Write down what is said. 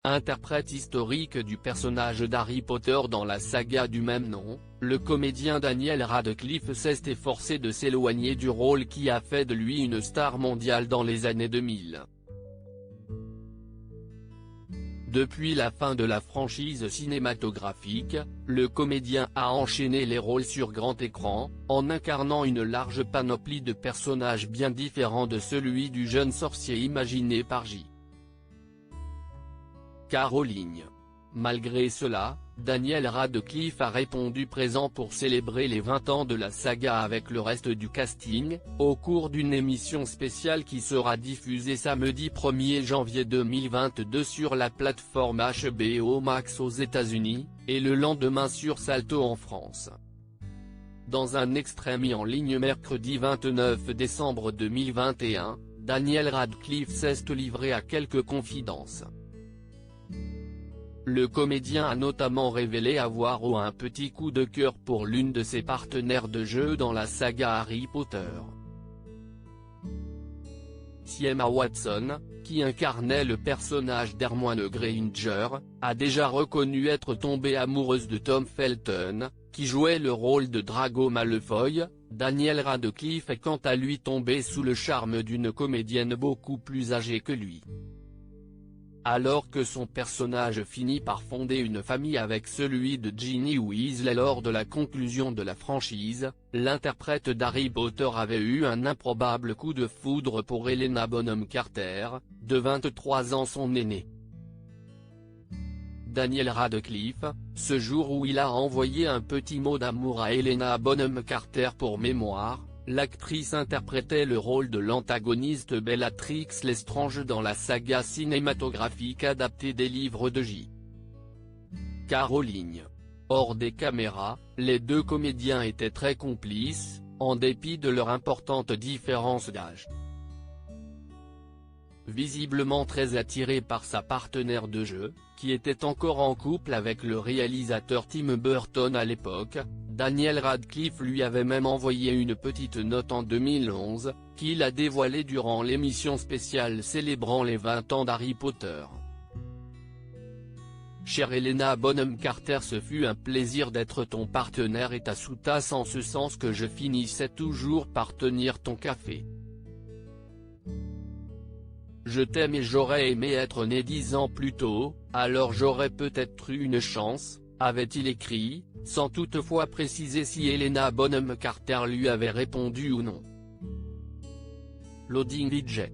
Interprète historique du personnage d'Harry Potter dans la saga du même nom, le comédien Daniel Radcliffe s'est efforcé de s'éloigner du rôle qui a fait de lui une star mondiale dans les années 2000. Depuis la fin de la franchise cinématographique, le comédien a enchaîné les rôles sur grand écran, en incarnant une large panoplie de personnages bien différents de celui du jeune sorcier imaginé par J.K. Rowling. Malgré cela, Daniel Radcliffe a répondu présent pour célébrer les 20 ans de la saga avec le reste du casting, au cours d'une émission spéciale qui sera diffusée samedi 1er janvier 2022 sur la plateforme HBO Max aux États-Unis, et le lendemain sur Salto en France. Dans un extrait mis en ligne mercredi 29 décembre 2021, Daniel Radcliffe s'est livré à quelques confidences. Le comédien a notamment révélé avoir eu un petit coup de cœur pour l'une de ses partenaires de jeu dans la saga Harry Potter. Emma Watson, qui incarnait le personnage d'Hermione Granger, a déjà reconnu être tombée amoureuse de Tom Felton, qui jouait le rôle de Draco Malfoy. Daniel Radcliffe est quant à lui tombé sous le charme d'une comédienne beaucoup plus âgée que lui. Alors que son personnage finit par fonder une famille avec celui de Ginny Weasley lors de la conclusion de la franchise, l'interprète d'Harry Potter avait eu un improbable coup de foudre pour Helena Bonham Carter, de 23 ans son aînée. Daniel Radcliffe, ce jour où il a envoyé un petit mot d'amour à Helena Bonham Carter pour mémoire. L'actrice interprétait le rôle de l'antagoniste Bellatrix Lestrange dans la saga cinématographique adaptée des livres de J.K. Rowling. Hors des caméras, les deux comédiens étaient très complices, en dépit de leur importante différence d'âge. Visiblement très attiré par sa partenaire de jeu, qui était encore en couple avec le réalisateur Tim Burton à l'époque, Daniel Radcliffe lui avait même envoyé une petite note en 2011, qu'il a dévoilée durant l'émission spéciale célébrant les 20 ans d'Harry Potter. Chère Helena Bonham Carter, ce fut un plaisir d'être ton partenaire et ta sous-tasse en ce sens que je finissais toujours par tenir ton café. Je t'aime et j'aurais aimé être né 10 ans plus tôt, alors j'aurais peut-être eu une chance, avait-il écrit, sans toutefois préciser si Helena Bonham Carter lui avait répondu ou non. Loading DJ.